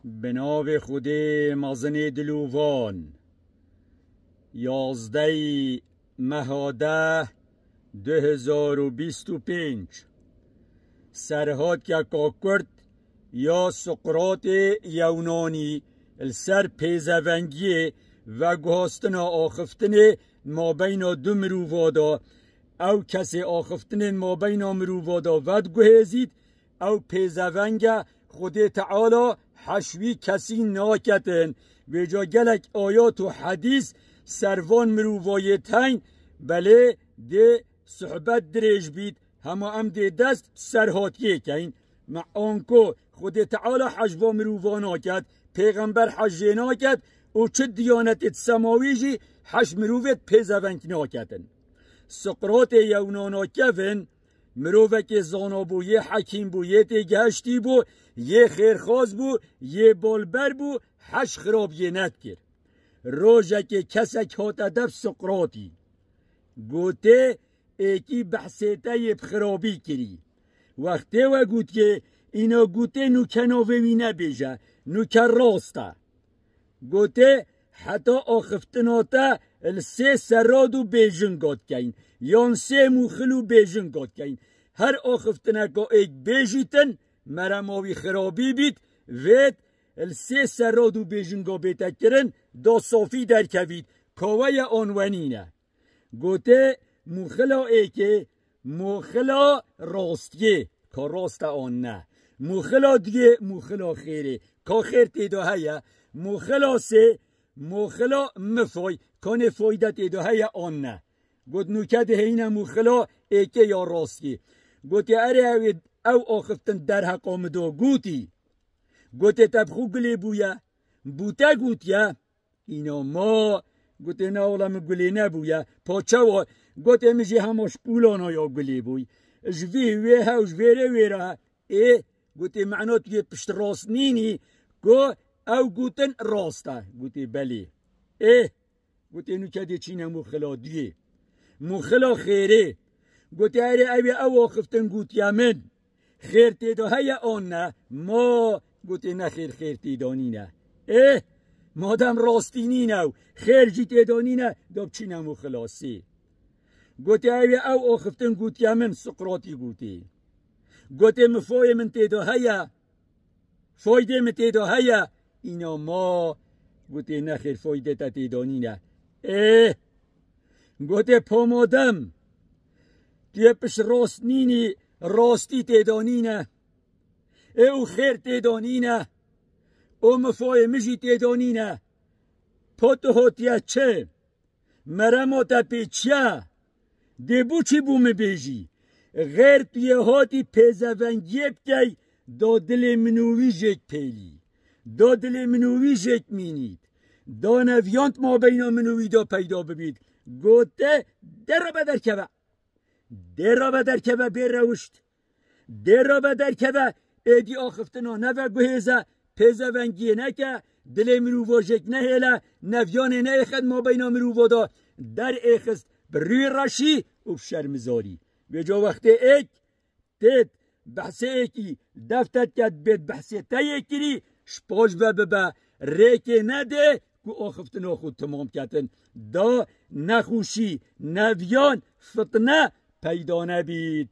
به نام خدای مازن دلوان 11 مهاده 2025 سرهات که کرد یا سقراط یونانی السر پیزونگی و گهاستن آخفتن ما بین دو مرووادا او کسی آخفتن ما بین مرووادا ود گهزید او پیزونگ خود تعالی حشوی کسی ناکتن و جا گلک آیات و حدیث سروان مرووای تین بله ده صحبت دریج بید همه ام ده دست سرهاتیه کن مع آنکو خود تعالی حجبا مرووان آکد پیغمبر حجه ناکد و چه دیانت سماوی جی حج مرووت پیزونگ ناکدن سقراط یونانا کفن مرووه که زانا بو یه حکیم بو یه تگهشتی بو یه خیرخواز بو یه بالبر بو حش خراب یه ند کر روژه که کسک هات ادب سقراطی گوته ایکی بحثیته یه خرابی کری وقتی و گوت که اینا گوته نو کناوی نبیجه نو که راسته گوته حتی آخفتناتا السه سرادو بیجن گاد کن یان سه موخلو بیجن گاد کن هر آخفتنکا ایک بیجیتن مرماوی خرابی بید وید السه سرادو بیجن گا بیتا کرن دا صافی در کوید کاوی آنوانینه گوته موخلا ایکه موخلا راستیه که راست آن نه موخلا دیگه موخلا خیره که خیر تیدا هیا موخلا سه موخلا مفای کان فایدت ایده آن نه گوت نوکد هینه موخلا ایکه یا راستی گوتی اره او آخفتن در حق آمدو گوتی گوتی تبخو گلی بویا بوتا گوتیا اینا ما گوتی نه اولم گلی نبویا پاچه و گوتی میجی هماش پولانا یا گلی بوی جوی ویها و جویره ویره ای گوتی معنا توی پشت راست نینی گو او گوتن راسته گوتی بلی گوتی نو کدی چینه موخلا دیه موخلا خیره گوتی اره او آخفتن گوتی من خیر تیدا هیا آن نه ما گوتی نه خیر تیدانی نه مادم راستینی نو خیر جی تیدانی نه داب چینه موخلا سی گوتی او آخفتن گوتی من سقراطی گوتی گوتی مفای من تیدا هیا فایده من تیدا هیا اینا ما گوته نخیر فایده تا تیدانی نه گوته پامادم که پش راست نینی راستی تیدانی نه او خیر تیدانی نه او مفای مجی تیدانی نه پاتو هاتیه چه مرمو تا پیچه دیبو چی بوم بیجی غیر توی هاتی پیزونگیب که دا دل منوی جک پیلی دا دل منوی جک مینید دا نویانت ما بینا منوی دا پیدا ببید گوته در را بدر که بیر روشت در را بدر که ایدی آخفتنا نوه گوهیزه پیزونگی نکه دل منوی جک نهیله نویان نیخد ما بینا منوی دا در ایخست بروی راشی و شرمزاری به جا وقت ایک تید بحث ایکی دفتت کد بید بحث تایی کری شپاش و ببا ریکی نده که آخفتنا خود تمام کتن دا نخوشی نویان فتنه پیدا نبید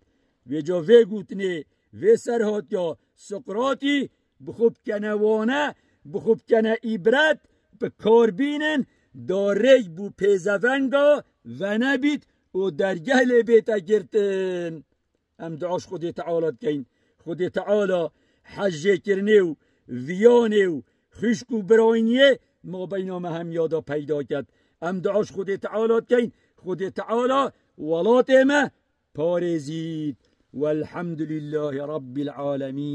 و جا وی گوتنه وی سرهات یا سقراطی بخوب کنه وانه بخوب کنه ایبرت به کار بینن دا ریک بو پیزونگا و نبید و در گهل بیتا گرتن ام دعاش خود تعالی کن خود تعالی حجه کرنه و ویانه و خشک و براینیه ما بینام هم یادا پیدا کرد ام دعاش خود تعالی کن خود تعالی ولات ما پارزید والحمد لله رب العالمین